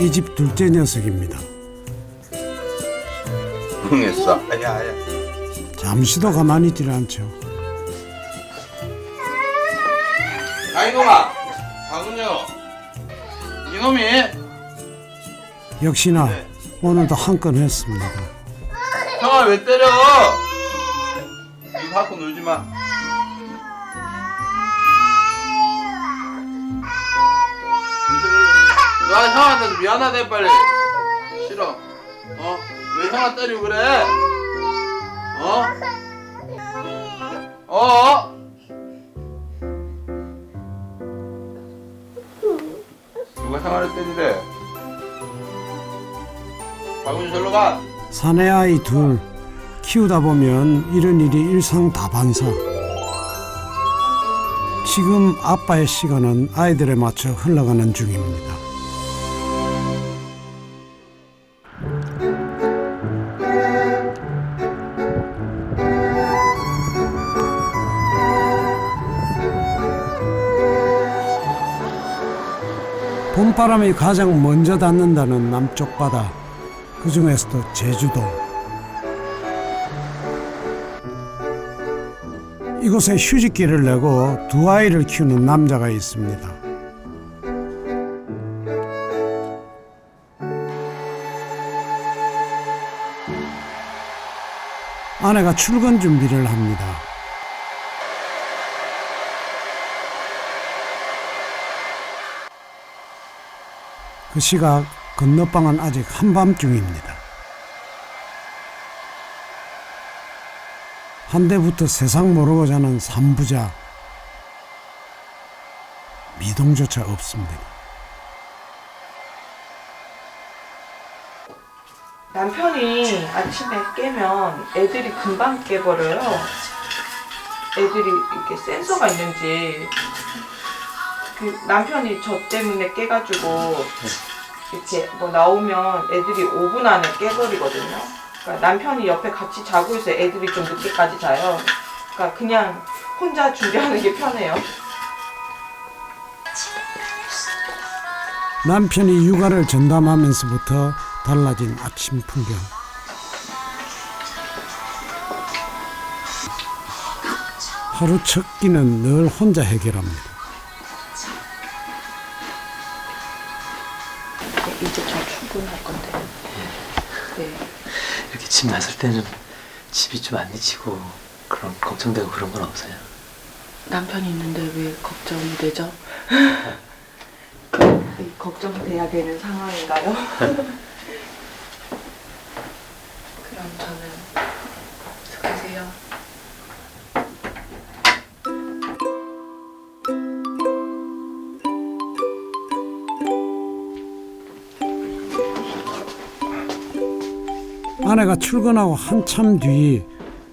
이 집 둘째 녀석입니다. 흥했어. 야야. 잠시도 가만히 있질 않죠. 아 이놈아. 박은요. 이놈이. 역시나 오늘도 한 건 했습니다. 형아 왜 때려? 이거 갖고 놀지 마. 나 형한테 미안하대 빨리. 싫어. 왜 형아 때리고 그래? 누가 형아를 때리래? 박은주 절로 가. 사내 아이 둘 키우다 보면 이런 일이 일상다반사. 지금 아빠의 시간은 아이들에 맞춰 흘러가는 중입니다. 봄바람이 가장 먼저 닿는다는 남쪽 바다, 그 중에서도 제주도. 이곳에 휴직기를 내고 두 아이를 키우는 남자가 있습니다. 아내가 출근 준비를 합니다. 그 시각 건너방은 아직 한밤중입니다. 한대부터 세상 모르고 자는 삼부자. 미동조차 없습니다. 남편이 아침에 깨면 애들이 금방 깨버려요. 애들이 이렇게 센서가 있는지 그 남편이 저 때문에 깨가지고 이렇게 뭐 나오면 애들이 5분 안에 깨버리거든요. 그러니까 남편이 옆에 같이 자고 있어요. 애들이 좀 늦게까지 자요. 그러니까 그냥 혼자 준비하는 게 편해요. 남편이 육아를 전담하면서부터 달라진 아침 풍경. 하루 첫 끼는 늘 혼자 해결합니다. 이제 저 출근할 건데. 네. 이렇게 집 나설 때는 집이 좀 안 잊히고 그런 걱정되고 그런 건 없어요? 남편이 있는데 왜 걱정이 되죠? 걱정돼야 되는 상황인가요? 그럼 저는 계세요. 아내가 출근하고 한참 뒤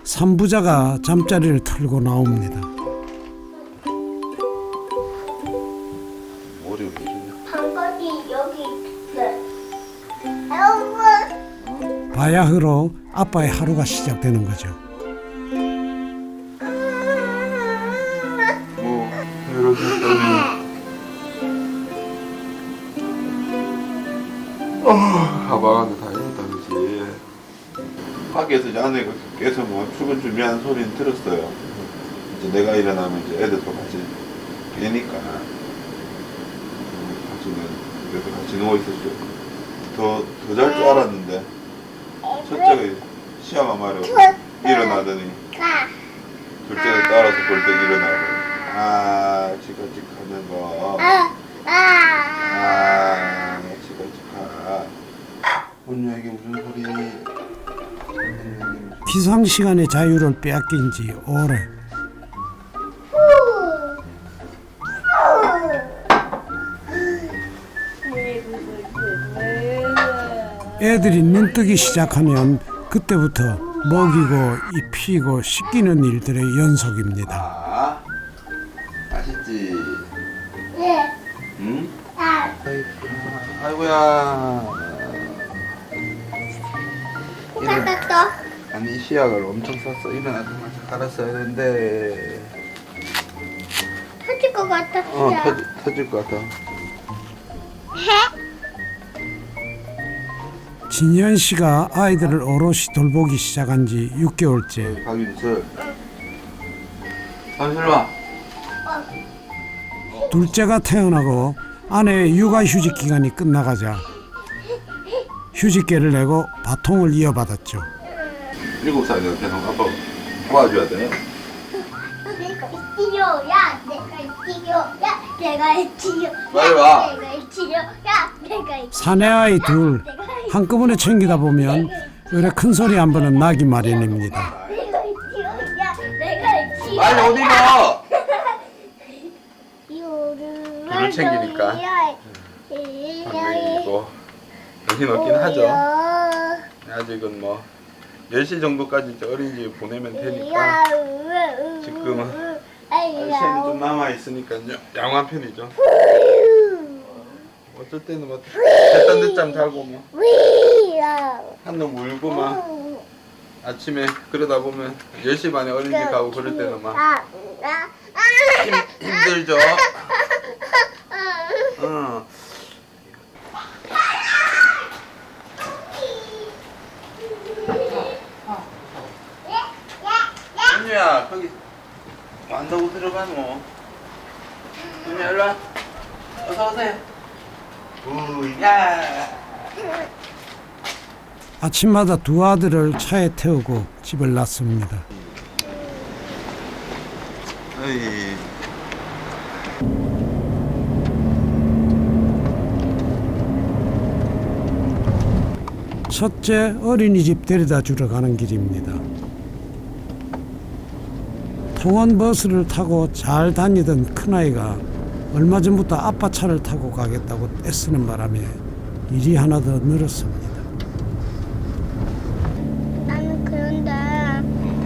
삼부자가 잠자리를 털고 나옵니다. 머리 왜 이러냐? 방법이 여기 있어. 바야흐로 아빠의 하루가 시작되는 거죠. 뭐 이러셨더니 가방안에 다행이다 그지. 밖에서 이제 아내가 계속 뭐 출근 준비하는 소리는 들었어요. 이제 내가 일어나면 이제 애들도 같이 깨니까 같이는 그래서 같이 누워 있었죠. 더 잘 줄 알았는데 첫째가 시험아 말이고 일어나더니 둘째를 따라서 벌떡 일어나고 지각하는 거 지각하 온유에게 무슨 소리. 기상시간의 자유를 빼앗긴 지 오래. 애들이 눈뜨기 시작하면 그때부터 먹이고 입히고 씻기는 일들의 연속입니다. 맛있지? 네. 응? 아이고야. 닦았어. 아니 시약을 엄청 쌌어. 일어나자마자 갈았어야 되는데. 터질 것 같아. 터질 것 같아. 진현 씨가 아이들을 오롯이 돌보기 시작한 지 6개월째. 박윤슬. 박윤슬 와. 둘째가 태어나고 아내의 육아휴직 기간이 끝나가자 휴직계를 내고 바통을 이어받았죠. 7살이야. 계속 아빠 도와줘야 돼. 내가 치료야. 내가 치료야. 내가 치료. 빨리 와. 내가 치료야. 내가 사내아이 둘 한꺼번에 챙기다 보면 의뢰 큰 소리 한 번은 나기 마련입니다. 내가 치료야. 내가 치료. 빨리 어디 가? 둘을 챙기니까. 당연히고 정신 없긴 하죠. 아직은 뭐 10시 정도까지 이제 어린이집 보내면 되니까 지금은 시간이 좀 남아 있으니까요. 양호한 편이죠. 어쩔 때는 뭐 됐던 늦잠 자고 뭐 한놈 울고 막 아침에 그러다 보면 10시 반에 어린이집 가고 그럴 때는 막 힘들죠. 은유야 거기 안다고 들어가노. 은유야 일로와. 어서오세요. 우야. 아침마다 두 아들을 차에 태우고 집을 났습니다. 어이. 첫째 어린이집 데려다 주러 가는 길입니다. 통원버스를 타고 잘 다니던 큰아이가 얼마 전부터 아빠 차를 타고 가겠다고 애쓰는 바람에 일이 하나 더 늘었습니다. 나는 그런데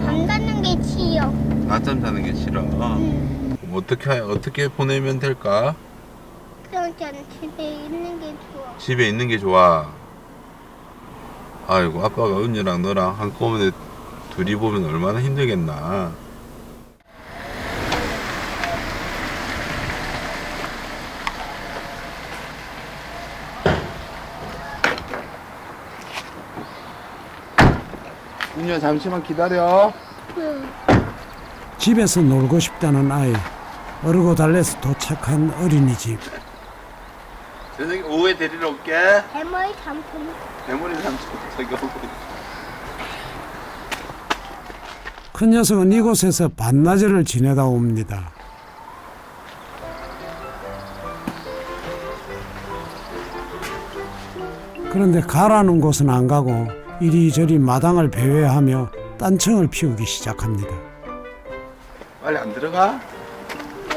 밤 자는 게 싫어. 낮잠 자는 게 싫어. 어떻게 보내면 될까? 그럼 저는 집에 있는 게 좋아. 집에 있는 게 좋아. 아이고 아빠가 은유랑 너랑 한꺼번에 둘이 보면 얼마나 힘들겠나. 은유야 잠시만 기다려. 집에서 놀고 싶다는 아이, 어르고 달래서 도착한 어린이집. 저녁에 오후에 데리러 올게. 대머리 삼촌. 대머리 삼촌 저기 오고. 큰 녀석은 이곳에서 반나절을 지내다 옵니다. 그런데 가라는 곳은 안 가고 이리저리 마당을 배회하며 딴청을 피우기 시작합니다. 빨리 안 들어가?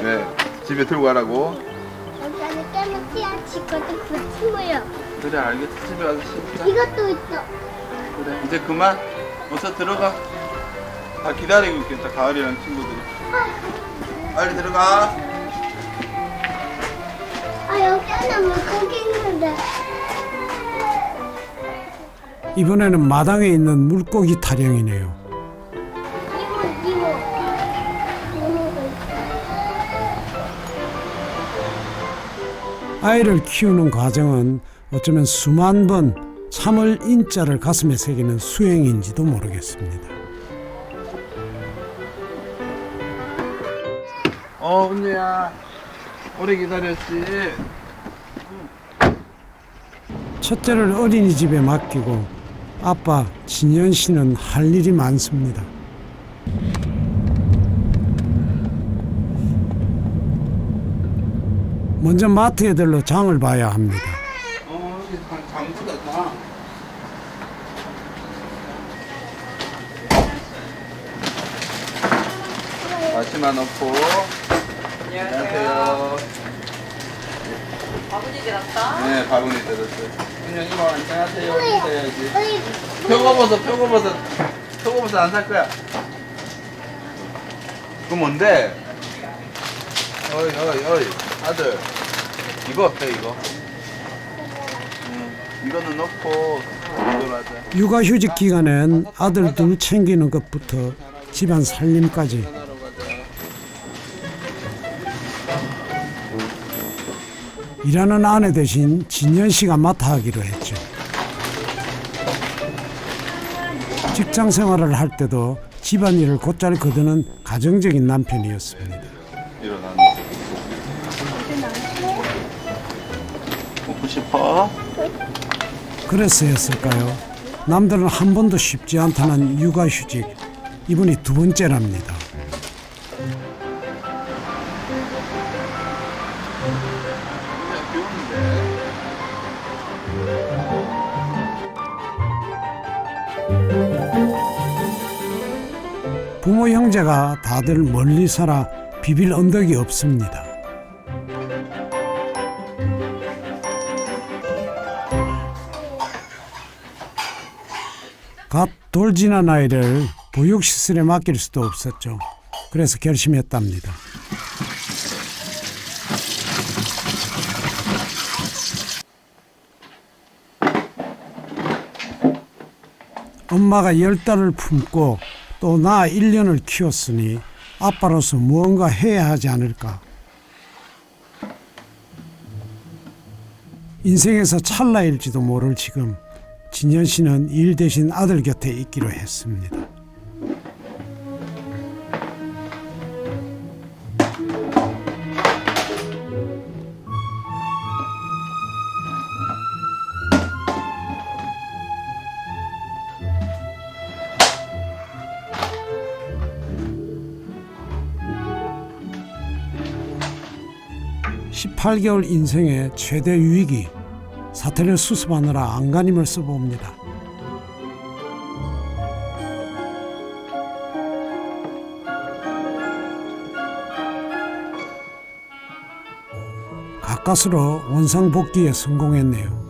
네, 집에 들고 가라고. 여기는 깨면 찌아치거든. 그 친구야. 그래 알겠어. 집에 가서 씻자. 이것도 있어. 그래 이제 그만. 어서 들어가. 다 기다리고 있겠다. 가을이랑 친구들이. 빨리 들어가. 아 여기는 물고기 있는데. 이번에는 마당에 있는 물고기 타령이네요. 이모. 아이를 키우는 과정은 어쩌면 수만 번 참을 인자를 가슴에 새기는 수행인지도 모르겠습니다. 은유야. 오래 기다렸지. 첫째를 어린이집에 맡기고 아빠 진현 씨는 할 일이 많습니다. 먼저 마트에 들러 장을 봐야 합니다. 여기 장보다 다. 마치마 넣고. 안녕하세요. 바구니 들었다. 네, 바구니 들었어요. 은유 이모 안녕하세요. 인사해야지. 표고버섯 안 살 거야. 그거 뭔데? 어이 아들 이거 어때 이거? 이거는 넣고 이걸 하자. 육아휴직 기간엔 아들 둘 챙기는 것부터 집안 살림까지 일하는 아내 대신 진현 씨가 맡아 하기로 했죠. 직장 생활을 할 때도 집안일을 곧잘 거두는 가정적인 남편이었습니다. 일어나는 먹고 싶어? 그래서였을까요? 남들은 한 번도 쉽지 않다는 육아휴직, 이번이 두 번째랍니다. 부모 형제가 다들 멀리 살아 비빌 언덕이 없습니다. 갓 돌 지난 아이를 보육시설에 맡길 수도 없었죠. 그래서 결심했답니다. 엄마가 10달을 품고 또 나 1년을 키웠으니 아빠로서 무언가 해야 하지 않을까. 인생에서 찰나일지도 모를 지금 진현 씨는 일 대신 아들 곁에 있기로 했습니다. (18개월) 인생의 최대 위기, 사태를 수습하느라 안간힘을 써봅니다. 가까스로 원상복귀에 성공했네요.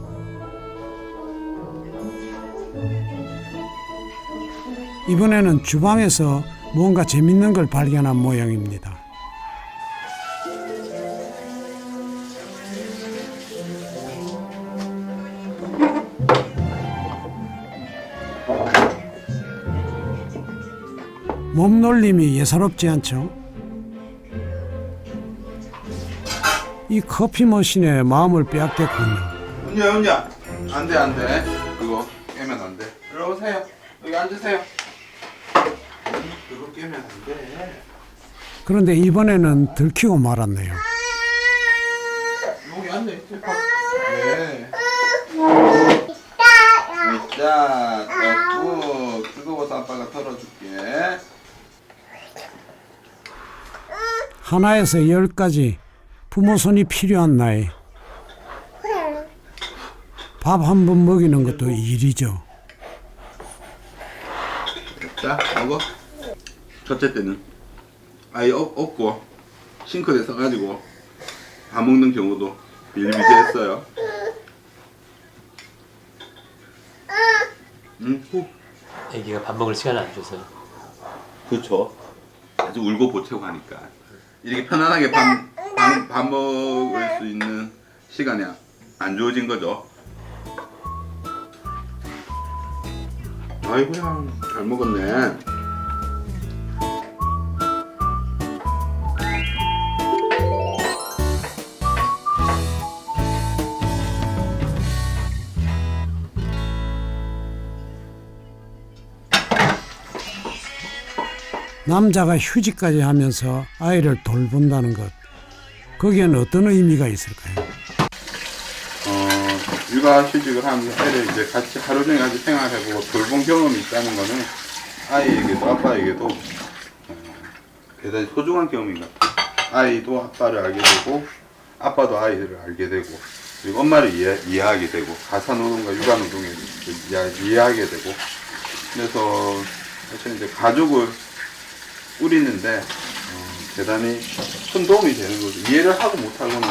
이번에는 주방에서 뭔가 재밌는 걸 발견한 모양입니다. 몸놀림이 예사롭지 않죠? 이 커피 머신에 마음을 빼앗겼군요. 은야 안돼 그거 깨면 안돼. 이리 오세요. 여기 앉으세요. 그거 깨면 안돼. 그런데 이번에는 들키고 말았네요. 여기 앉아있지. 네. 자, 꾹 뜨거워서 아빠가 털어줄게. 하나에서 10까지 부모 손이 필요한 나이. 밥 한 번 먹이는 것도 일이죠. 자, 먹어. 첫째 때는 아이 없고 싱크대에 서가지고 밥 먹는 경우도 비일비재했어요. 응? 애기가 밥 먹을 시간을 안 줘서요. 그렇죠. 아주 울고 보채고 하니까 이렇게 편안하게 밥 먹을 수 있는 시간이 안 주어진 거죠. 아이고야, 잘 먹었네. 남자가 휴직까지 하면서 아이를 돌본다는 것, 거기에는 어떤 의미가 있을까요? 육아휴직을 하면서 애를 이제 같이 하루 종일 같이 생활해보고 돌본 경험이 있다는 거는 아이에게도 아빠에게도 대단히 소중한 경험인 것 같아요. 아이도 아빠를 알게 되고 아빠도 아이들을 알게 되고 그리고 엄마를 이해하게 되고 가사노동과 육아노동을 이해하게 되고 그래서 사실 이제 가족을 꾸리는데 대단히 큰 도움이 되는 거죠. 이해를 하고 못하고는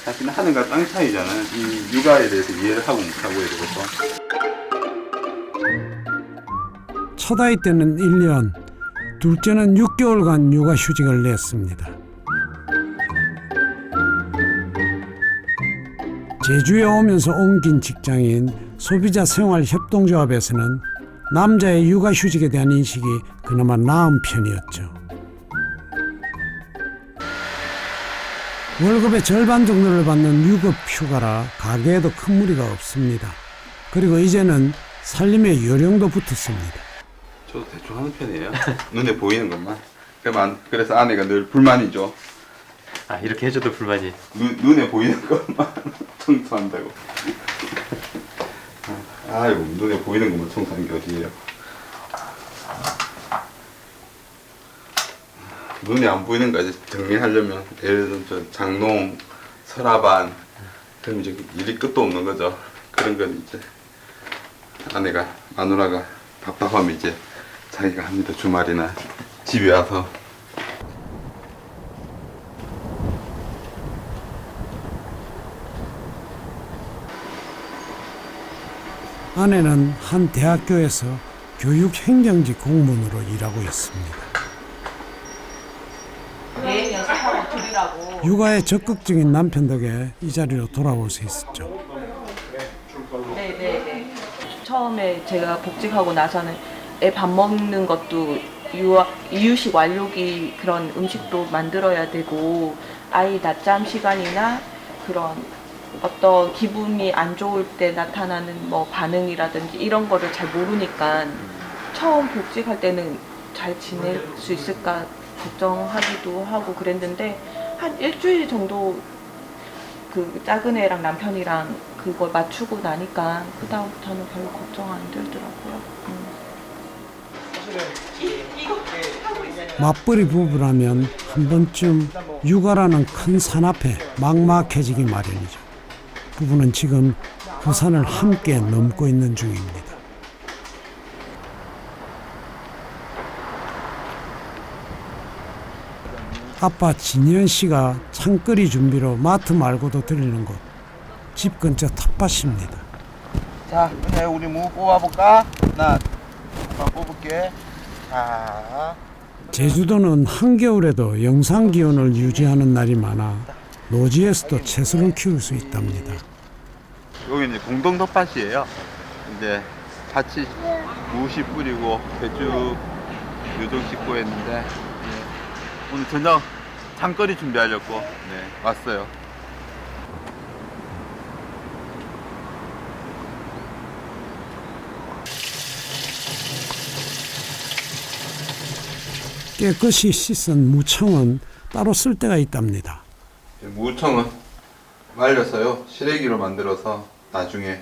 사실은 하늘과 땅 차이잖아요. 이 육아에 대해서 이해를 하고 못하고에 대해서. 첫 아이 때는 1년, 둘째는 6개월간 육아휴직을 냈습니다. 제주에 오면서 옮긴 직장인 소비자생활협동조합에서는 남자의 육아휴직에 대한 인식이 그나마 나은 편이었죠. 월급의 절반 정도를 받는 유급휴가라 가게에도 큰 무리가 없습니다. 그리고 이제는 살림의 요령도 붙었습니다. 저도 대충 하는 편이에요. 눈에 보이는 것만. 그래서 아내가 늘 불만이죠. 아 이렇게 해줘도 불만이. 눈에 보이는 것만 청소한다고. 아이고, 눈에 보이는 것만 청소하는 게 어디예요. 눈에 안 보이는 거까지 정리하려면, 예를 들면 저 장롱, 서랍안, 그럼 이제 일이 끝도 없는 거죠. 그런 건 이제 아내가, 마누라가 답답하면 이제 자기가 합니다. 주말이나 집에 와서. 아내는 한 대학교에서 교육행정직 공무원으로 일하고 있습니다. 네, 연습하고 드리라고. 육아에 적극적인 남편 덕에 이 자리로 돌아올 수 있었죠. 네네네. 처음에 제가 복직하고 나서는 애 밥 먹는 것도 이유식 완료기 그런 음식도 만들어야 되고, 아이 낮잠 시간이나 그런 어떤 기분이 안 좋을 때 나타나는 뭐 반응이라든지 이런 거를 잘 모르니까 처음 복직할 때는 잘 지낼 수 있을까 걱정하기도 하고 그랬는데, 한 일주일 정도 그 작은 애랑 남편이랑 그걸 맞추고 나니까 그 다음부터는 별로 걱정 안 들더라고요. 맞벌이 부부라면 한 번쯤 육아라는 큰 산 앞에 막막해지기 마련이죠. 부부는 지금 그 산을 함께 넘고 있는 중입니다. 아빠 진현 씨가 창거리 준비로 마트 말고도 들리는 곳, 집 근처 텃밭입니다. 자, 은혜 우리 무 뽑아볼까? 나 뽑을게. 자. 제주도는 한겨울에도 영상 기온을 유지하는 날이 많아 노지에서도 채소를 키울 수 있답니다. 여기는 공동 텃밭이에요. 이제 같이 무시 뿌리고 배추 요정 씻고 했는데, 오늘 저녁 장거리 준비하려고 왔어요. 깨끗이 씻은 무청은 따로 쓸 때가 있답니다. 무청은 말려서요, 시래기로 만들어서 나중에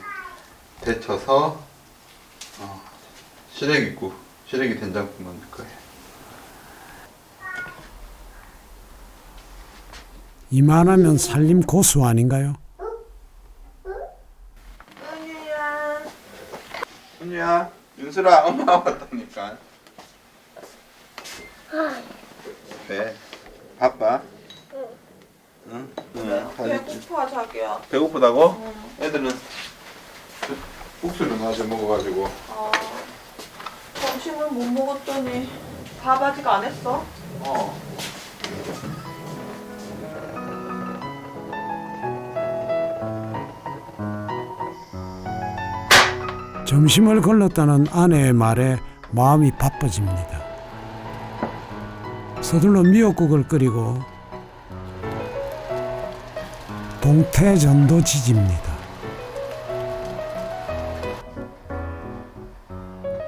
데쳐서 시래기국, 시래기 된장국 만들 거예요. 이만하면 살림 고수 아닌가요? 은유야, 윤슬아, 엄마 왔다니까. 네, 바빠? 응? 배고파 자기야. 배고프다고? 애들은 국수를 마저 먹어가지고. 점심을 못 먹었더니 밥 아직 안 했어? 점심을 걸렀다는 아내의 말에 마음이 바빠집니다. 서둘러 미역국을 끓이고 동태전도 지집니다.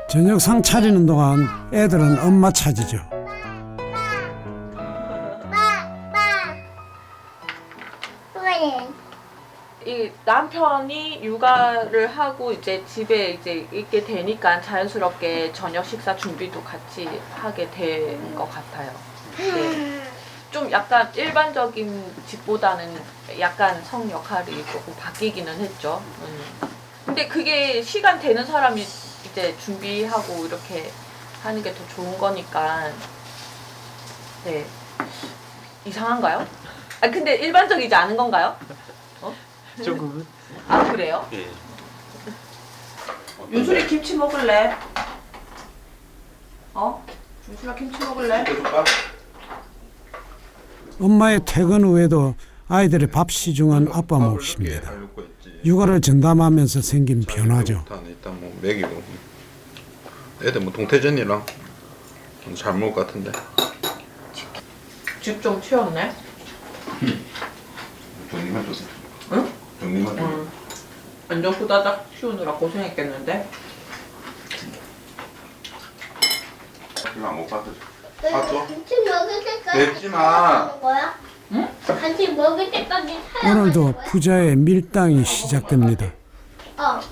저녁상 차리는 동안 애들은 엄마 찾이죠. 이 남편이 육아를 하고 이제 집에 이제 있게 되니까 자연스럽게 저녁 식사 준비도 같이 하게 된 것 같아요. 네. 좀 약간 일반적인 집보다는 약간 성 역할이 조금 바뀌기는 했죠. 근데 그게 시간 되는 사람이 이제 준비하고 이렇게 하는 게 더 좋은 거니까. 네. 이상한가요? 아 근데 일반적이지 않은 건가요? 조금은. 아 그래요? 예. 윤술이 김치 먹을래? 윤술아 김치 먹을래? 해줄까? 엄마의 퇴근 후에도 아이들의 밥 시중은 아빠 몫입니다. 육아를 전담하면서 생긴 변화죠. 일단 뭐 먹이고. 애들 뭐 동태전이랑 잘 먹을 것 같은데. 집 좀 치웠네? 정리만 줬어. 응? 정리만 줬어. 완전 후다닥 치우느라 고생했겠는데? 마, 못 봤어. 봤어? 같이 먹을 때까지 맵지 마. 하는 거야? 응? 같이 먹을 때까지 사야 오늘도 부자의 밀당이 시작됩니다. 밥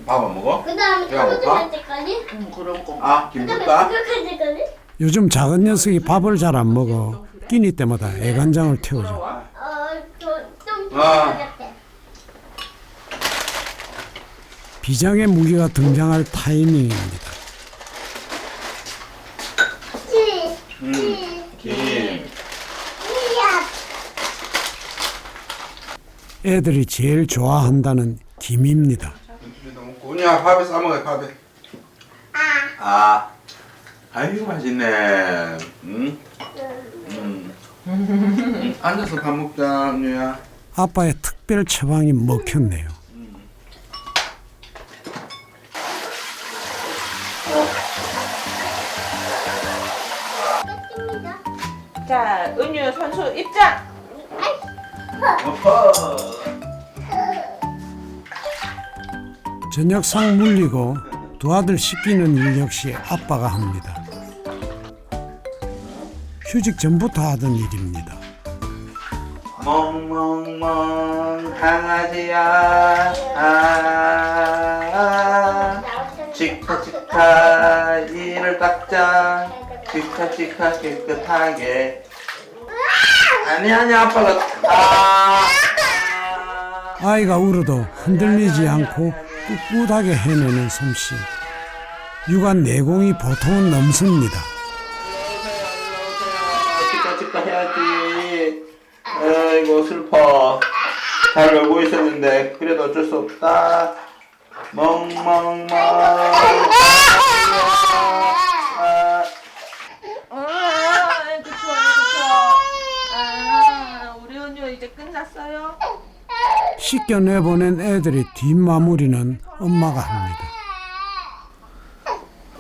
안 먹어? 그 다음에 내가 설거지 먹을까? 할 때까지? 그런 거. 아, 김 그 다음에 줄까? 목욕할 때까지? 요즘 작은 녀석이 밥을 잘 안 먹어 끼니 때마다 애간장을 태우죠. 좀 아. 같아. 비장의 무기가 등장할 타이밍입니다. 김. 애들이 제일 좋아한다는 김입니다. 군이야, 밥에 싸먹어, 밥에. 아. 아이고, 맛있네. 응? 앉아서 밥 먹자, 은유야. 아빠의 특별 처방이 먹혔네요. 자, 은유 선수 입장. 저녁상 물리고 두 아들 씻기는 일 역시 아빠가 합니다. 휴직 전부터 하던 일입니다. 멍멍멍 강아지야. 아. 치카치카 이를 닦자. 치카치카 깨끗하게. 아니 아빠가 아이가 울어도 흔들리지 않고 꿋꿋하게 해내는 솜씨. 육아 내공이 보통은 넘습니다. 치카치카 해야지. 아이고 슬퍼. 잘 놀고 있었는데 그래도 어쩔 수 없다. 멍멍멍. 우리 은유 이제 끝났어요. 씻겨 내보낸 애들의 뒷마무리는 엄마가 합니다.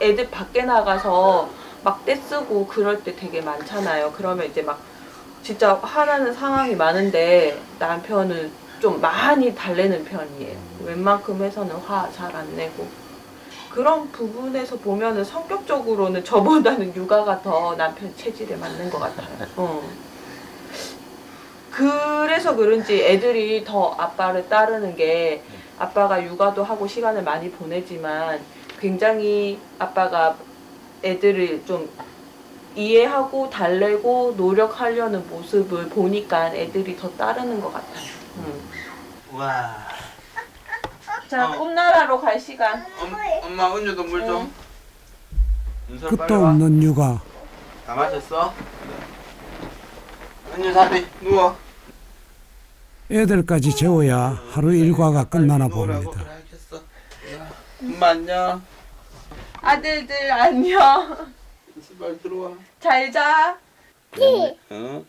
애들 밖에 나가서 막 떼쓰고 그럴 때 되게 많잖아요. 그러면 이제 막 진짜 화나는 상황이 많은데 남편은 좀 많이 달래는 편이에요. 웬만큼 해서는 화 잘 안 내고. 그런 부분에서 보면은 성격적으로는 저보다는 육아가 더 남편 체질에 맞는 것 같아요. 그래서 그런지 애들이 더 아빠를 따르는 게, 아빠가 육아도 하고 시간을 많이 보내지만 굉장히 아빠가 애들을 좀 이해하고 달래고 노력하려는 모습을 보니까 애들이 더 따르는 것 같아요. 와. 자, 꿈나라로 갈 시간. 엄마 은유도 물 좀. 끝도 없는 육아. 다 마셨어? 은유 자리 누워. 애들까지 재워야 하루 일과가 끝나나 봅니다. 엄마 안녕. 아들들 안녕. 빨리 들어와. 잘 자. 응?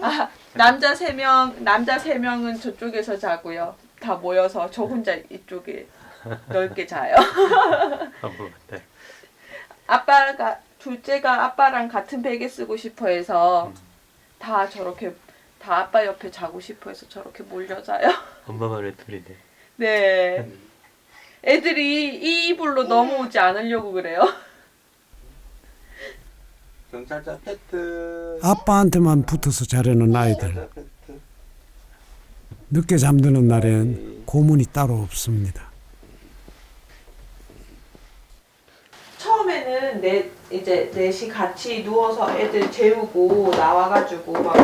아, 남자 3명은 저쪽에서 자고요. 다 모여서 저 혼자 이쪽에 넓게 자요. 네. 아빠가, 둘째가 아빠랑 같은 베개 쓰고 싶어 해서 다 저렇게, 다 아빠 옆에 자고 싶어 해서 저렇게 몰려 자요. 엄마만의 둘이네. 네. 애들이 이 이불로 넘어오지 않으려고 그래요. 경찰차 페트. 아빠한테만 붙어서 자려는 아이들. 늦게 잠드는 날엔 고문이 따로 없습니다. 처음에는 이제 넷이 같이 누워서 애들 재우고 나와가지고 막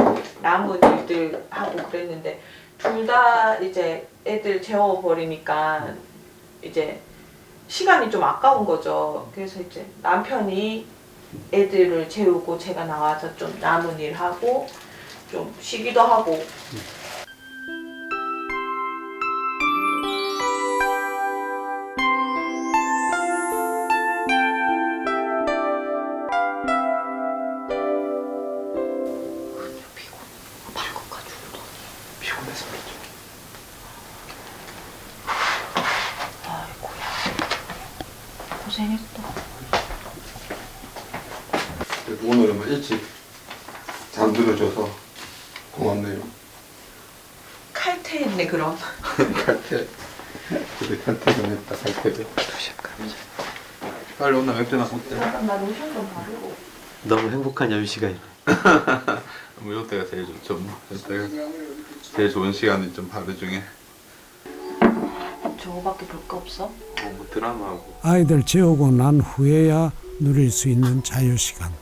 나무 일들 하고 그랬는데, 둘 다 이제 애들 재워버리니까 이제 시간이 좀 아까운 거죠. 그래서 이제 남편이 애들을 재우고 제가 나와서 좀 남은 일 하고 좀 쉬기도 하고. 피곤해서 그렇죠. 아이고야, 고생했어. 오늘은 뭐 일찍 잠들어줘서 고맙네요. 칼퇴했네 그럼. 칼퇴. 그래 칼퇴는 했다 칼퇴를. 2시간 가면 빨리 온나 맥주나 먹자. 나 로션 좀 바르고. 너무 행복한 여유 시간이네. 뭐 이때가 제일 좋죠. 뭐. 이때가 제일 좋은 시간이 좀 하루 중에. 저거밖에 볼 거 없어? 뭐 드라마하고. 아이들 재우고 난 후에야 누릴 수 있는 자유시간.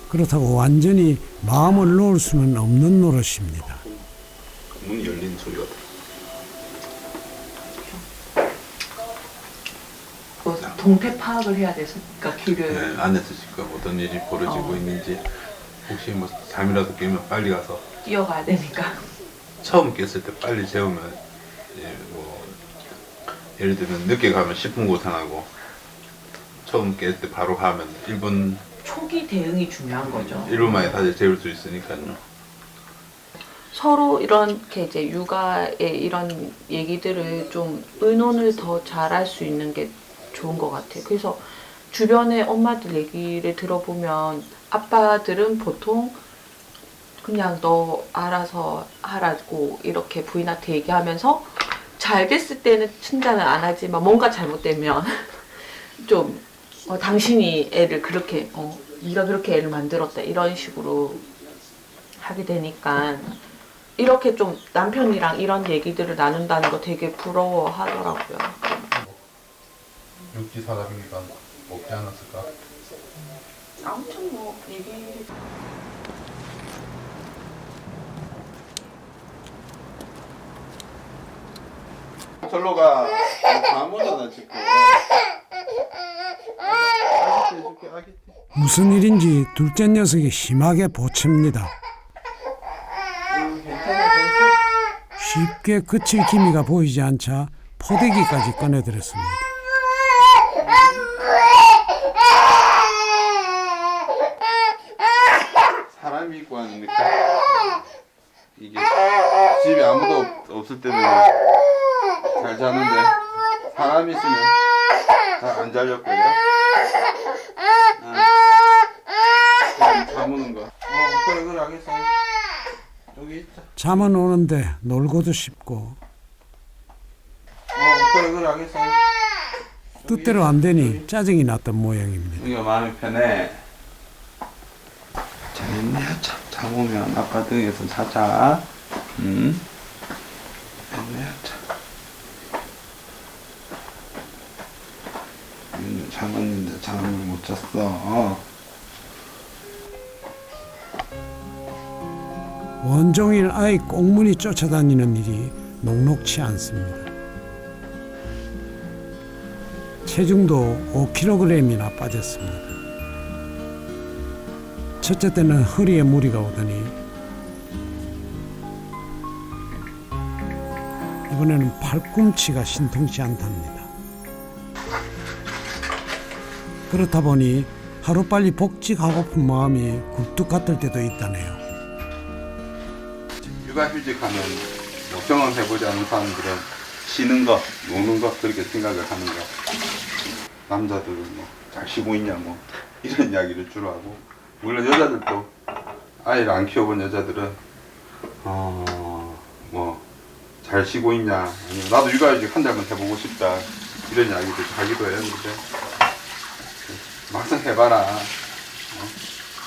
그렇다고 완전히 마음을 놓을 수는 없는 노릇입니다. 문이 열리는 소리가 뭐 동태 파악을 해야 돼서 그러니까 길을 네, 안에서 지금 어떤 일이 벌어지고 있는지 혹시 뭐 잠이라도 깨면 빨리 가서 뛰어가야 되니까. 처음 깼을 때 빨리 재우면 뭐 예를 들면 늦게 가면 10분 고생하고 처음 깰 때 바로 가면 1분 초기 대응이 중요한 거죠. 1분 만에 다시 재울 수 있으니까요. 서로 이렇게 이제 육아의 이런 얘기들을 좀 의논을 더 잘할 수 있는 게 좋은 것 같아요. 그래서 주변에 엄마들 얘기를 들어보면 아빠들은 보통 그냥 너 알아서 하라고 이렇게 부인한테 얘기하면서 잘 됐을 때는 칭찬을 안 하지만 뭔가 잘못되면 좀 당신이 애를 그렇게 네가 그렇게 애를 만들었다 이런 식으로 하게 되니까 이렇게 좀 남편이랑 이런 얘기들을 나눈다는 거 되게 부러워하더라고요. 육지 사람이니까 먹지 않았을까? 아무튼 뭐 얘기 절로 가. 다 모자라 지금. 아기띠 해줄게 아기띠. 무슨 일인지 둘째 녀석이 심하게 보챕니다. 괜찮아. 쉽게 그칠 기미가 보이지 않자 포대기까지 꺼내들었습니다. 사람이 있고 하니까 이게 집에 아무도 없을 때는 잘 자는데 사람이 있으면 잘 안 잘릴 거예요. 잠우는 거. 그래 알겠어. 여기 있자. 잠은 오는데 놀고도 싶고 그래 알겠어. 뜻대로 안 되니 짜증이 났던 모양입니다. 여기가 마음이 편해. 잘했네. 잠오면 아빠 등에서 자자. 응? 됐네. 잠었는데 잠을 못 잤어. 원종일 아이 꽁무니 쫓아다니는 일이 녹록치 않습니다. 체중도 5kg이나 빠졌습니다. 첫째 때는 허리에 무리가 오더니 이번에는 팔꿈치가 신통치 않답니다. 그렇다 보니 하루빨리 복직하고픈 마음이 굴뚝 같을 때도 있다네요. 육아휴직하면 뭐 경험해보지 않은 사람들은 쉬는 거, 노는 거 그렇게 생각을 하는 거. 남자들은 뭐 잘 쉬고 있냐 뭐 이런 이야기를 주로 하고, 물론 여자들도 아이를 안 키워본 여자들은 뭐 잘 쉬고 있냐, 아니면 나도 육아휴직 한 달만 해보고 싶다 이런 이야기도 하기도 했는데, 막상 해봐라.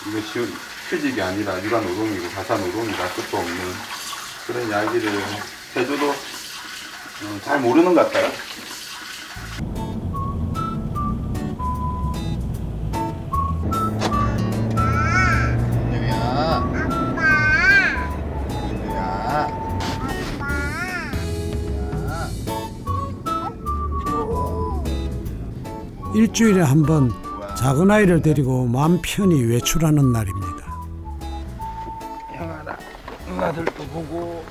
이거 쉬운 휴직이 아니라 육아 노동이고 가사 노동이라 끝도 없는 그런 이야기를 해줘도 잘 모르는 것 같아요. 일주일에 한 번 작은 아이를 데리고 마음 편히 외출하는 날입니다. 형아라, 누나들도 보고.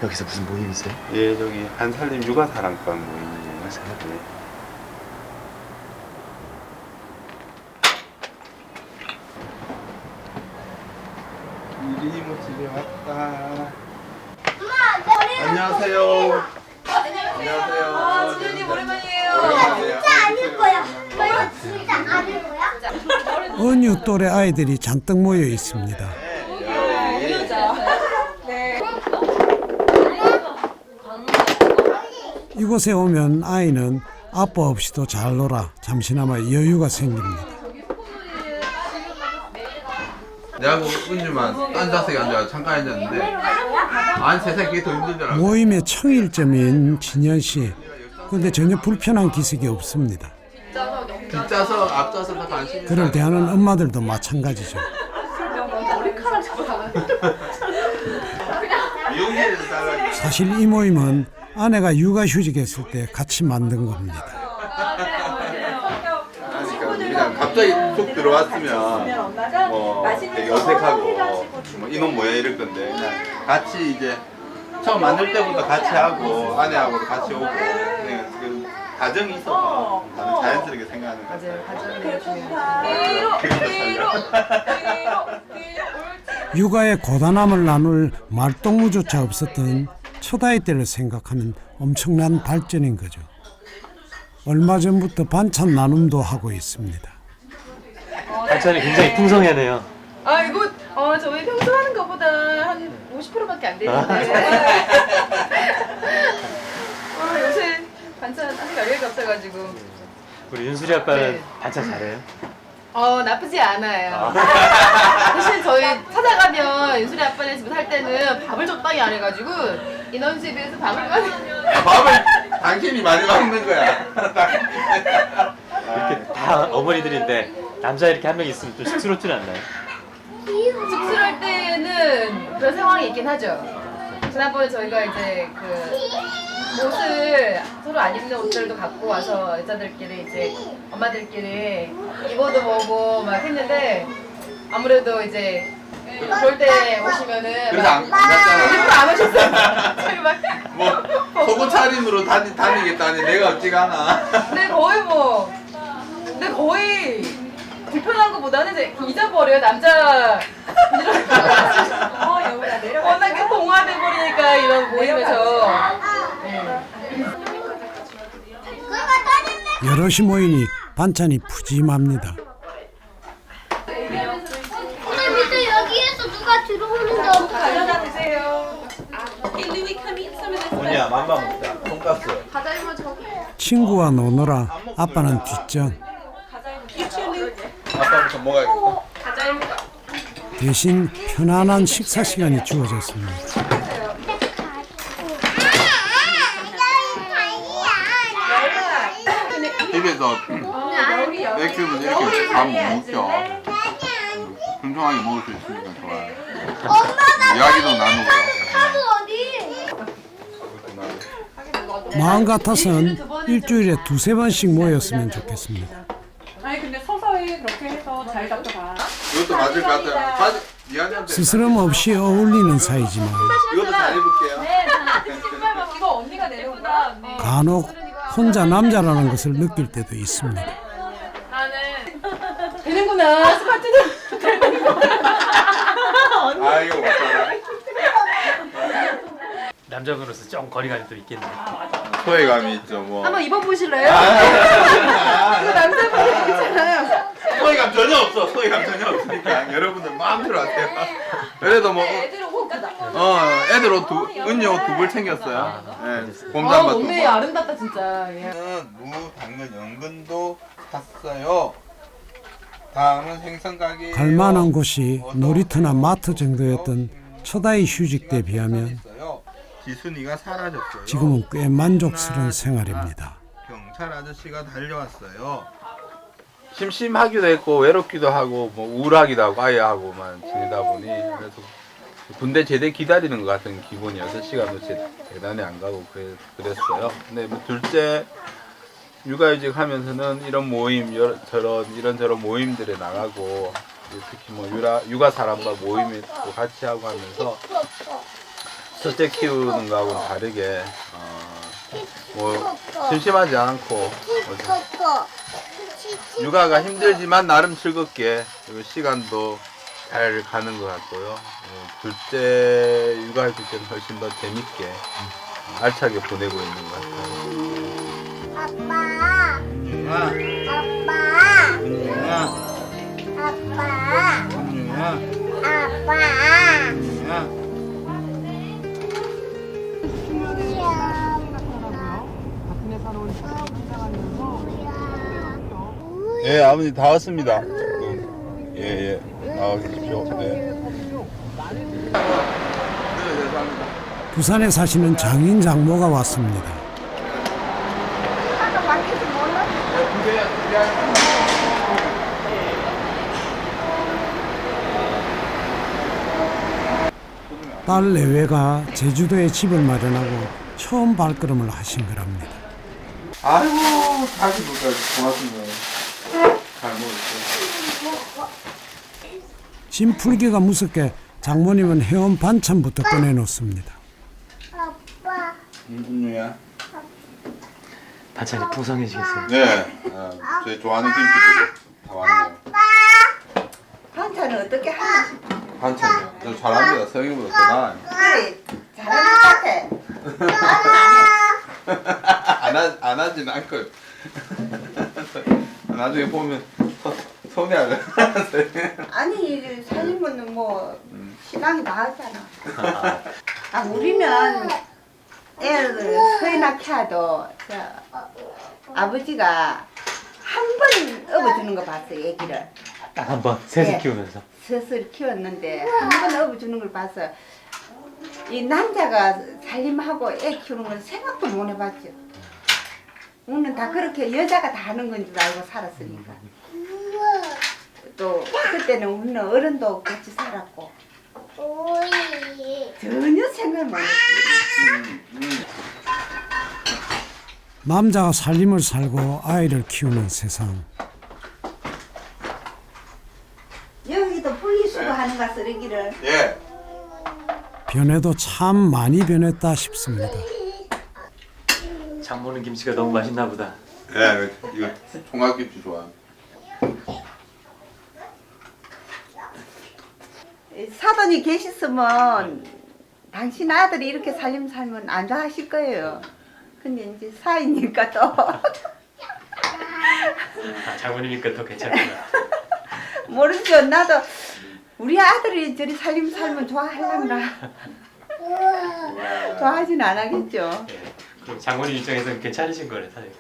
여기서 무슨 모임이세요? 예, 저기 한살림 육아사랑방 모임이에요. 네. 우리 이모 집에 왔다. 안녕하세요. 안녕하세요. 지윤이 오랜만이에요. 오랜만이에요. 진짜 아닐 거야. 은유 또래 아이들이 잔뜩 모여 있습니다. 이곳에 오면 아이는 아빠 없이도 잘 놀아 잠시나마 여유가 생깁니다. 내하고 은주만 딴 좌석에 앉아 잠깐 앉았는데 안 세상에 그게 더 힘들더라고. 모임의 청일점인 진현 씨. 그런데 전혀 불편한 기색이 없습니다. 뒷좌석 앞좌석 다 관심이. 그를 대하는 엄마들도 마찬가지죠. 미용실에서 잘라. 사실 이 모임은 아내가 육아휴직했을 때 같이 만든 겁니다. 그러니까 그냥 갑자기 툭 들어왔으면 뭐 되게 어색하고 뭐 이놈 뭐야 이럴 건데 그냥 같이 이제 처음 만들 때부터 같이 하고 아내하고도 같이 오고 그냥 지금 가정이 있어서 다들 자연스럽게 생각하는 것 같아요. 육아의 고단함을 나눌 말동무조차 없었던 첫 아이 때를 생각하면 엄청난 발전인 거죠. 얼마 전부터 반찬 나눔도 하고 있습니다. 반찬이 굉장히 풍성하네요. 아 이거 저희 평소 하는 것보다 한 50%밖에 안 되는데 요새 반찬 할 여유가 없어가지고 우리 윤수리 아빠는 네. 반찬 잘해요? 나쁘지 않아요. 대신 저희 찾아가면 윤수리 아빠네 집에 살 때는 밥을 적당히 안 해가지고 인원 집에서 밥을 많이 밥을 당신이 많이 먹는 거야. 이렇게 다 어머니들인데 남자 이렇게 한 명 있으면 좀 쑥스럽지는 않나요? 쑥스러울 때는 그런 상황이 있긴 하죠. 지난번에 저희가 이제 그 옷을 서로 안 입는 옷들도 갖고 와서 여자들끼리 이제 엄마들끼리 입어도 보고 막 했는데 아무래도 이제 그럴 때 오시면은 그래서 안 일부러 갔잖아. 안 오셨어요. 저희 막 뭐 속옷 차림으로 다니겠다니 내가 어찌가나. 근데 거의 불편한 것보다는 이제 잊어버려요. 남자 워낙에 동화돼 버리니까 이런 모임에서. 여럿이 모이니 반찬이 푸짐합니다. 근데 여기에서 누가 들어오는데 가져다 드세요. 뭐냐 맘마 먹자. 돈가스. 친구와 노느라 아빠는 뒷전. 아빠부터 먹어야겠다. 대신 편안한 식사 시간이 주어졌습니다. 집에서 맥주는 이렇게 밥 못 먹죠. 풍성하게 먹을 수 있으니까 좋아요. 이야기도 나누고요. 마음 같아선 일주일에 2-3번씩 모였으면 좋겠습니다. 아니 근데 서서히 그렇게 해서 잘 잡혀가. 이것도 맞을 것 같아요. 바지 미안한데. 스스럼 없이 어울리는 사이지만 이것도 잘 입을게요. 이거 언니가 내려온 거야. 간혹 혼자 남자라는 것을 느낄 때도 있습니다. 되는구나. 스파트는 아 이거 맞다. 남자분으로서 좀 거리감이 또 있겠네요. 소외감이 있죠 뭐. 한번 입어보실래요? 이거 아, 남자분이 있잖아요. 소외감 전혀 없어. 소외감 전혀 없으니까 여러분들 마음대로 하세요. 그래도 뭐 애들 옷 은이 옷 2벌 챙겼어요. 네, 곰잠바 2벌. 몸매 아름답다 진짜. 예. 무당근 연근도 샀어요. 다음은 생선 가게. 갈 만한 곳이 놀이터나 마트 정도였던 첫 아이 휴직 때 비하면 지순이가 사라졌어요. 지금은 꽤 만족스러운 생활입니다. 경찰 아저씨가 달려왔어요. 심심하기도 했고 외롭기도 하고 뭐 우울하기도 하고 아이하고만 지내다 보니 그래서 군대 제대 기다리는 것 같은 기분이 6시간도 대단히 안 가고 그랬어요. 근데 뭐 둘째 육아휴직 하면서는 이런 모임 이런저런 모임들에 나가고 특히 뭐 육아 사람과 모임에 또 같이 하고 하면서 첫째 키우는 거하고는 다르게 뭐 심심하지 않고 육아가 힘들지만 나름 즐겁게 그리고 시간도 잘 가는 것 같고요. 둘째 육아할 때는 훨씬 더 재밌게 알차게 보내고 있는 것 같아요. 아빠, 아, 아빠, 아, 아빠. 은유야. 아빠. 은유야. 예, 아버님 다 왔습니다. 예, 나와 계십시오. 네. 네, 감사합니다. 부산에 사시는 장인 장모가 왔습니다. 딸 내외가 제주도에 집을 마련하고 처음 발걸음을 하신 거랍니다. 아이고, 다시 볼까 고맙습니다. 잘 먹었어요. 짐 풀기가 무섭게 장모님은 해온 반찬부터 꺼내놓습니다. 아빠. 은유야. 반찬이 풍성해지겠어요. 네, 저희 좋아하는 김치들 다 왔네요. 반찬은 어떻게 하나 싶어. 반찬이요. 저 잘합니다. 성형보다 더 나아요. 그래, 잘하는 것 같아. 안 하진 않고. 나중에 보면 손이 안 아니, 살림은 뭐 신앙이 다 하잖아. 아, 우리는 애를 서이나 키워도 아버지가 한 번 업어주는 거 봤어, 애기를. 딱 한 번 셋을 네. 키우면서. 셋을 키웠는데 한 번 업어주는 걸 봐서 이 남자가 살림하고 애 키우는 건 생각도 못 해봤죠. 우리는 다 그렇게 여자가 다 하는 건 줄 알고 살았으니까. 또 그때는 우리는 어른도 같이 살았고 오이. 전혀 생각 못 했어요. 남자가 살림을 살고 아이를 키우는 세상. 여기도 분리수거하는 거 쓰레기를. 예. 변해도 참 많이 변했다 싶습니다. 장모는 김치가 너무 맛있나 보다. 예, 이거 총각김치 좋아. 사돈이 계셨으면 당신 아들이 이렇게 살림 살면 안 좋아하실 거예요. 근데 이제 사이니까 또 장모님이니까 더 괜찮구나. 모르죠. 나도 우리 아들이 저리 살림 살면 좋아하려나. 좋아하진 않겠죠. 예. 그럼 장모님 입장에서는 괜찮으신 거네, 사실.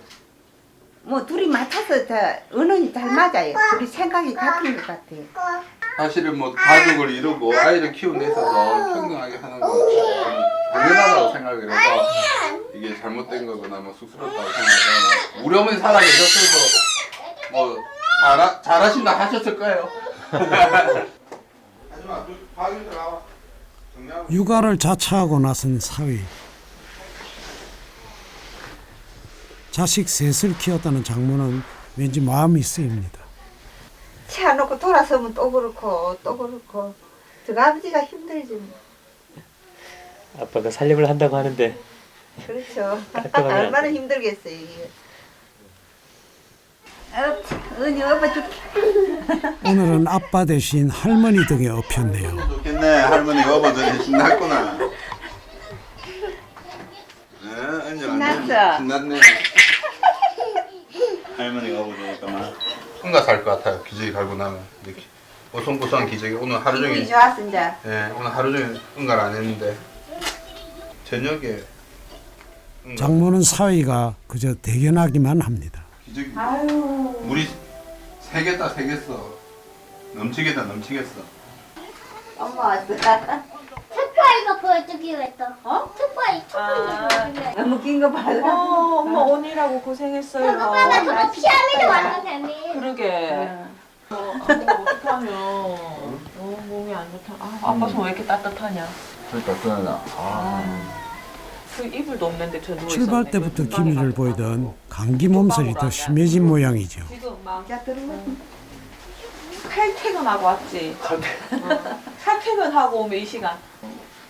뭐 둘이 맞춰서 은은이 잘 맞아요. 둘이 생각이 같은 것 같아요. 사실은 뭐 가족을 이루고 아이를 키우는 데 있어서 평등하게 하는 건 당연하다고 생각을 해서 이게 잘못된 거거나 뭐 쑥스럽다고 생각하거나 우리 어머니 살아계셨어도 뭐 잘하신다 하셨을 거예요. 하지마, 방에서 나와. 정리하고. 육아를 자처하고 나선 사위. 자식 셋을 키웠다는 장모는 왠지 마음이 쓰입니다. 치워놓고 돌아서면 또 그렇고 또 그렇고 저 아버지가 힘들지 뭐. 아빠가 살림을 한다고 하는데 그렇죠. 깔끔하게 안 얼마나 돼. 힘들겠어요 이게. 은이 업어줄게. 오늘은 아빠 대신 할머니 덕에 업혔네요. 좋겠네. 할머니가 업어주니 신났구나. 신났어. 신났네. 할머니가 업어주니까만 응가 살 것 같아요. 기저귀 갈고 나면 이렇게 보송보송한 기저귀. 오늘 하루 종일 우리 좋았어 이제. 예, 오늘 하루 종일 응가를 안 했는데 저녁에 응가. 장모는 사위가 그저 대견하기만 합니다. 기저귀 물이 새겠다 새겠어. 넘치겠다 넘치겠어. 엄마 왔어. 특파이가 보여주기로 했어. 어? 특파이 보여주기로 했어. 너무 긴 거 봐서. 엄마 오니라고 고생했어요. 봐봐, 저거 피아미도 완전 재미. 그러게. 어떡하면 너무 몸이 안 좋다. 아빠 손 왜 이렇게 따뜻하냐? 그러니까 그 이불도 없는데 저 누워 출발 있었네. 때부터 기미를 보이던 감기 몸살이 더 심해진 모양이죠. 지금 막 야 들어가. 칼퇴근하고 왔지. 칼퇴근하고 오면 이 시간.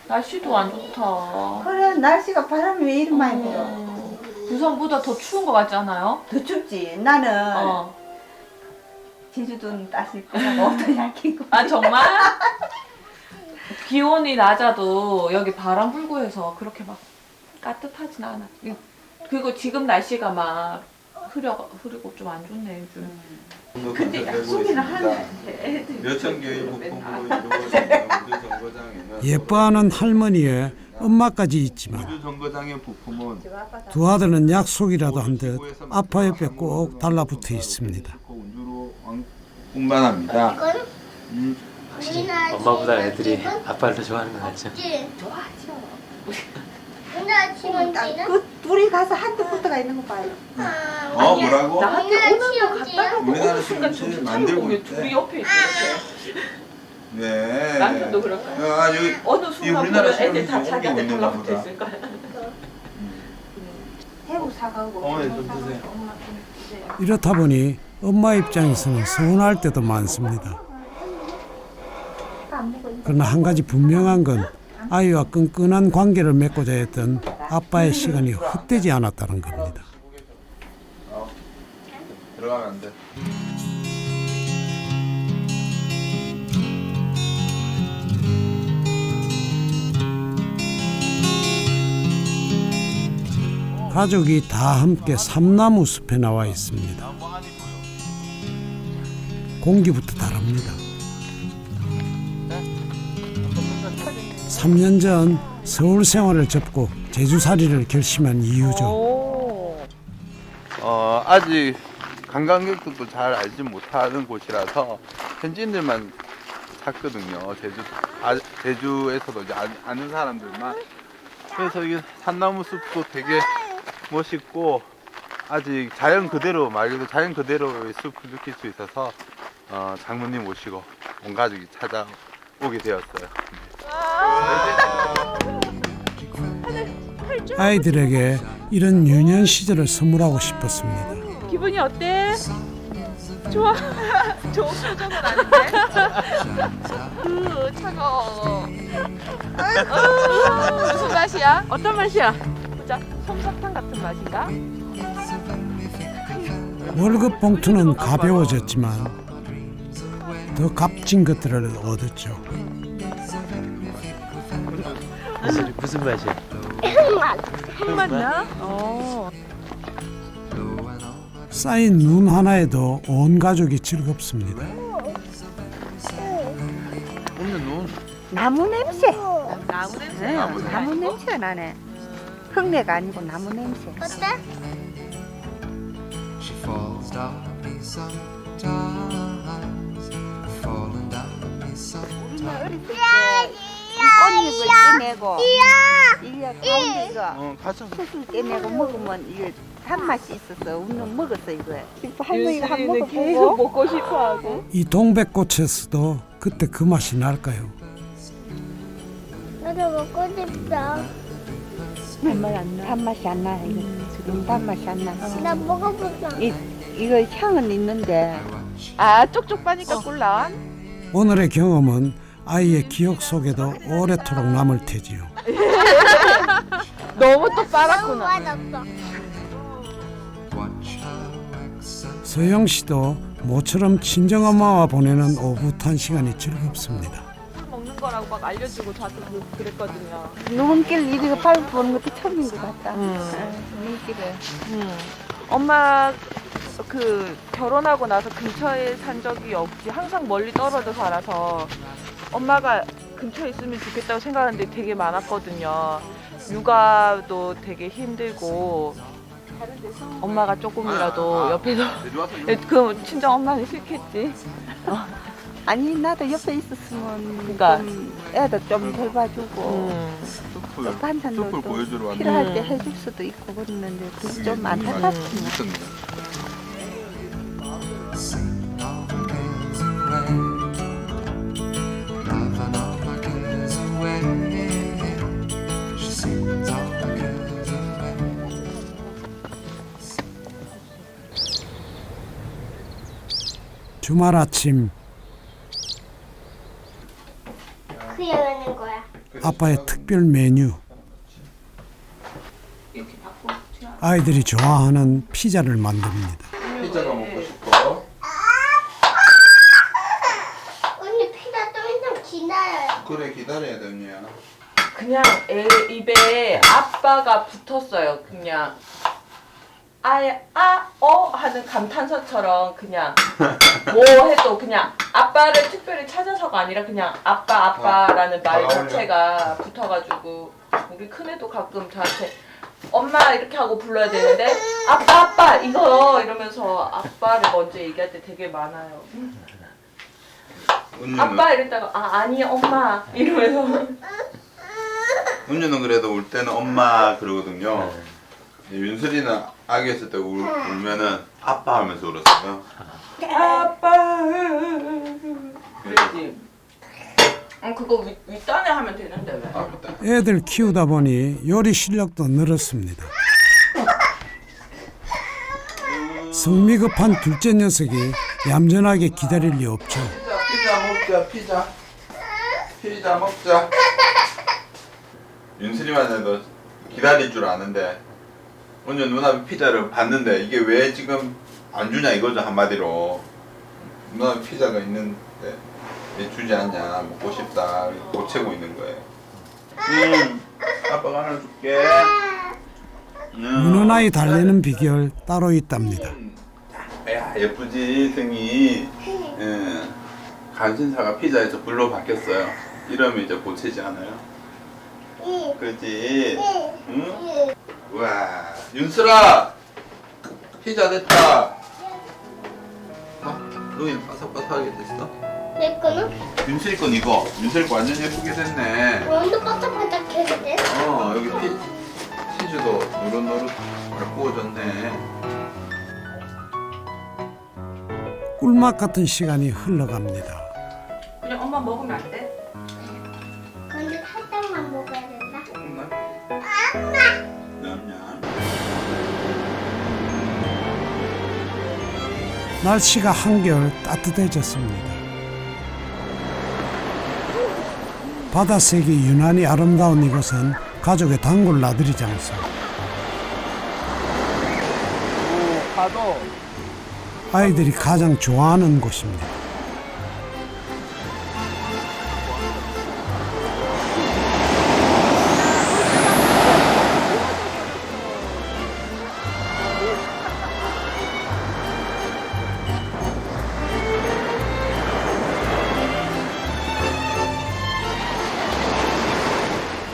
날씨도 안 좋다. 그래 날씨가 바람이 왜 이리 많이 불어? 부산보다 더 추운 것 같지 않아요? 더 춥지. 나는 어. 제주도는 따실 거라고 옷도 얇히고. 아 정말? 기온이 낮아도 여기 바람 불고 해서 그렇게 막 따뜻하진 않아. 그리고 지금 날씨가 막 흐리고 좀 안 좋네 요즘. 근데 약속이나 하는데 몇천 개의 부품으로 이루어진 우주 정거장에는 예뻐하는 할머니의 엄마까지 있지만 우주 정거장의 부품은 두 아들은 약속이라도 한 듯 아빠 옆에 꼭 달라붙어 있습니다. 운주로 운반합니다. 확실히 엄마보다 애들이 아빠를 더 좋아하는 거 같죠? 오늘 아침은 그 둘이 가서 한테 붙어가 있는 거 봐요. 뭐라고? 나한테 오는 거 갔다가 우리나라 시민지 만들고 보면 있대. 둘이 옆에 있어 이렇게. 네. 남편도 그럴까요? 여기 어느 순간 우리나라 보면 애들 다 시민지 자기한테 옮기고 있는 달라붙어 거보다. 있을 거야. 새우 사가고. 어머니 좀 드세요. 이렇다 보니 엄마 입장에서는 서운할 때도 많습니다. 그러나 한 가지 분명한 건 아이와 끈끈한 관계를 맺고자 했던 아빠의 시간이 헛되지 않았다는 겁니다. 들어가면 안 돼. 가족이 다 함께 삼나무 숲에 나와 있습니다. 공기부터 다릅니다. 3년 전 서울 생활을 접고 제주살이를 결심한 이유죠. 아직 관광객들도 잘 알지 못하는 곳이라서 현지인들만 찾거든요. 제주에서도 이제 아는 사람들만. 그래서 이게 산나무 숲도 되게 멋있고 아직 자연 그대로 말 그대로 자연 그대로의 숲을 느낄 수 있어서 장모님 모시고 온 가족이 찾아오게 되었어요. 아이들에게 이런 유년 시절을 선물하고 싶었습니다. 기분이 어때? 좋아. 좋은 표정은 아닌데. 차가워. 무슨 맛이야? 어떤 맛이야? 보자. 솜사탕 같은 맛인가? 월급 봉투는 가벼워졌지만 더 값진 것들을 얻었죠. 무슨 맛이야? 흙맛나? 쌓인 눈 하나에도 온 가족이 즐겁습니다. 오늘 눈 나무 냄새. 나무 냄새. 나무 냄새가 나네. 흙내가 아니고 나무 냄새. 어때? She falls down me sometimes, falling down me sometimes. 꽃잎을 떼내고 이게 가운데 이거 가자. 수술 떼내고 먹으면 이게 단맛이 있어서 우리는 먹었어 이거. 할머니가 한 번 계속 먹어보고 먹고 싶어하고. 이 동백꽃에서도 그때 그 맛이 날까요? 나도 먹고 싶다. 단맛이 안 나. 이거 지금 단맛이 안 나. 나 먹어보자. 이거 향은 있는데 아 쪽쪽 빠니까 꿀 나와? 오늘의 경험은 아이의 기억 속에도 오래도록 남을 테지요. 너무 또 너무 빨았구나. 맛없어. Watch her wax and 서영 씨도 모처럼 친정엄마와 보내는 오붓한 시간이 즐겁습니다. 술 먹는 거라고 막 알려주고 저한테 그랬거든요. 눈길 이리가 밟아보는 것도 처음인 것 같다. 눈길을. 엄마 그 결혼하고 나서 근처에 산 적이 없지. 항상 멀리 떨어져 살아서 엄마가 근처에 있으면 좋겠다고 생각하는데 되게 많았거든요. 육아도 되게 힘들고 엄마가 조금이라도 옆에서 그 친정 엄마는 싫겠지. 아니 나도 옆에 있었으면 그러니까. 좀 애도 좀 돌봐주고 또 반찬도 숲을 또 보여주러 왔는데 필요할 때 해줄 수도 있고 그랬는데 그게 좀 안타깝지. sing all my cares away, laughing all my cares away. She sings all my cares away. 주말 아침 그 여는 거야. 아빠의 특별 메뉴. 아이들이 좋아하는 피자를 만듭니다. 피자가 먹고 싶어. 언니 피자 좀 있으면 기다려요. 그래 기다려야 돼 언니야. 그냥 애 입에 아빠가 붙었어요. 그냥 하는 감탄사처럼 그냥 뭐 해도 그냥 아빠를 특별히 찾아서가 아니라 그냥 아빠라는 말 자체가 붙어가지고 우리 큰애도 가끔 저한테 엄마 이렇게 하고 불러야 되는데 아빠 이거 이러면서 아빠를 먼저 얘기할 때 되게 많아요. 아빠 이랬다가 아니 엄마 이러면서. 은유는 그래도 울 때는 엄마 그러거든요. 윤슬이는 아기였을 때 울면은 아빠 하면서 울었어요. 아빠 그랬지. 그거 윗단에 하면 되는데 왜? 맞다. 애들 키우다 보니 요리 실력도 늘었습니다. 성미 급한 둘째 녀석이 얌전하게 기다릴 리 없죠. 피자 먹자. 윤슬이만 해도 기다릴 줄 아는데 오늘 누나 피자를 봤는데 이게 왜 지금 안 주냐 이거죠 한마디로. 누나 피자가 있는데 왜 주지 않냐, 먹고 싶다, 못 채고 있는 거예요. 아빠가 하나 줄게. 우는 아이 달래는 비결 따로 있답니다. 야 예쁘지 승이. 간신사가 피자에서 불로 바뀌었어요. 이러면 이제 고치지 않아요? 그렇지? 응? 우와 윤슬아 피자 됐다. 너희 바삭바삭하게 됐어? 내 거는 윤슬이 건 이거. 윤슬이 거 완전 예쁘게 됐네. 완전 바삭바삭해졌대. 여기 치즈도 노릇노릇 잘 구워졌네. 꿀맛 같은 시간이 흘러갑니다. 그냥 엄마 먹으면 안 돼? 근데 살짝만 먹어야 된다. 조금만. 냠냠. 날씨가 한결 따뜻해졌습니다. 바다색이 유난히 아름다운 이곳은 가족의 단골 나들이 장소. 아이들이 가장 좋아하는 곳입니다.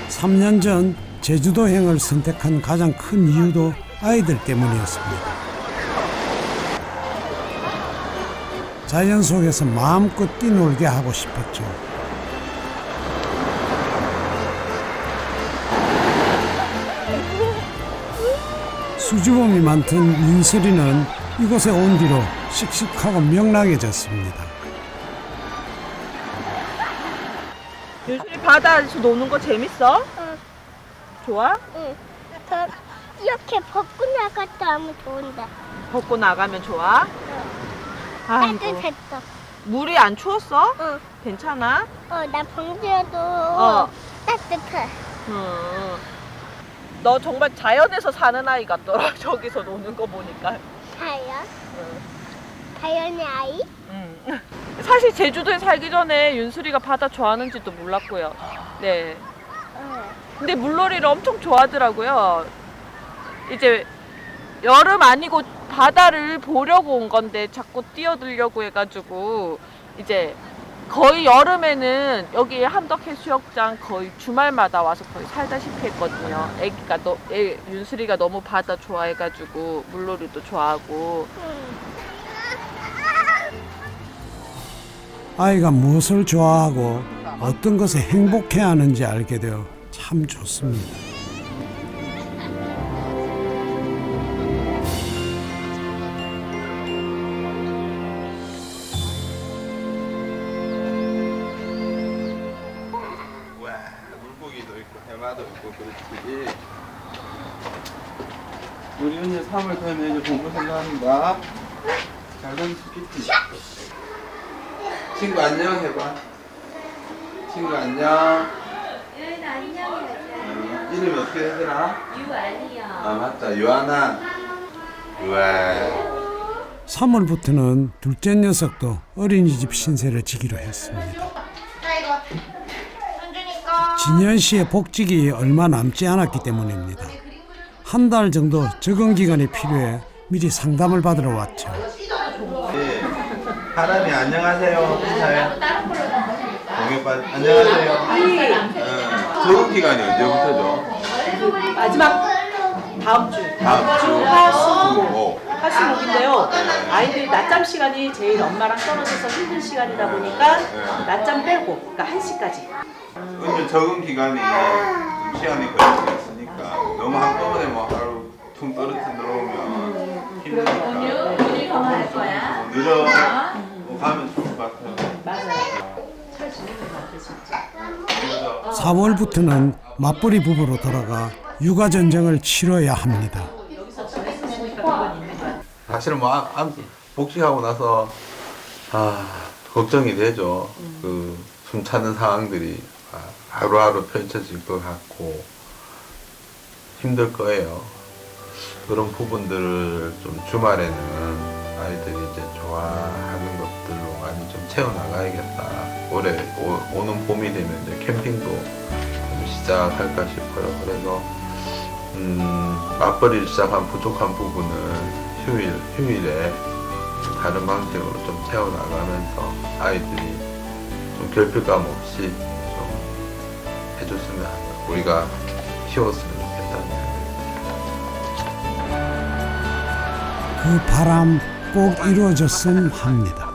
삼 년 전 제주도행을 선택한 가장 큰 이유도 아이들 때문이었습니다. 자연 속에서 마음껏 뛰놀게 하고 싶었죠. 수줍음이 많던 윤슬이는 이곳에 온 뒤로 씩씩하고 명랑해졌습니다. 윤슬이 바다에서 노는 거 재밌어? 응. 좋아? 응. 더 이렇게 벗고 나갔다 하면 좋은데. 벗고 나가면 좋아? 아이고. 따뜻했어. 물이 안 추웠어? 응. 괜찮아? 나 봉지에도 어. 따뜻해. 너 정말 자연에서 사는 아이 같더라. 저기서 노는 거 보니까. 자연? 자연의 아이? 사실 제주도에 살기 전에 윤슬이가 바다 좋아하는지도 몰랐고요. 네. 근데 물놀이를 엄청 좋아하더라고요. 이제 여름 아니고 바다를 보려고 온 건데 자꾸 뛰어들려고 해가지고 이제 거의 여름에는 여기 함덕해수욕장 거의 주말마다 와서 거의 살다시피 했거든요. 윤슬이가 너무 바다 좋아해가지고 물놀이도 좋아하고. 아이가 무엇을 좋아하고 어떤 것에 행복해하는지 알게 되어 참 좋습니다. 와 물고기도 있고 해마도 있고 그렇지. 우리 은희 3월 되면 이제 공부 생각합니다. 잘 다닐 수 있겠지? 친구 안녕 해봐. 친구 안녕. 유연아 안녕해. 이름이 어떻게 되더라? 유아니야. 맞다 유아나. 우와. 3월부터는 둘째 녀석도 어린이집 신세를 지기로 했습니다. 진현 씨의 복직이 얼마 남지 않았기 때문입니다. 한 달 정도 적응 기간이 필요해 미리 상담을 받으러 왔죠. 하람이 안녕하세요. 인사해. 동해빠 안녕하세요. 적응 기간이 언제부터죠? 마지막 다음 주 화수목인데요. 아이들이 낮잠 시간이 제일 엄마랑 떨어져서 힘든 시간이다 보니까 낮잠 빼고 그러니까 1시까지. 근데 적응 기간이 좀 시간이 걸릴 수 있으니까 너무 한꺼번에 뭐 하루 퉁 떨어져 들어오면 힘드니까 눈이 건강할 거야. 늦어 가면 좋을 것 같아요. 맞아요. 잘 지내는 것 같아 진짜. 4월부터는 맞벌이 부부로 돌아가 육아 전쟁을 치러야 합니다. 사실은 뭐 복직하고 나서 걱정이 되죠. 그 숨차는 상황들이 하루하루 펼쳐질 것 같고 힘들 거예요. 그런 부분들을 좀 주말에는 아이들이 이제 좋아하는 것들로 많이 좀 채워나가야겠다. 올해 오는 봄이 되면 이제 캠핑도 좀 시작할까 싶어요. 그래서 맞벌이를 시작한 부족한 부분은 휴일에 다른 방식으로 좀 채워나가면서 아이들이 좀 결핍감 없이 좀 해줬으면 합니다. 우리가 키웠으면 좋겠다는 생각입니다. 그 바람 꼭 이루어졌으면 합니다.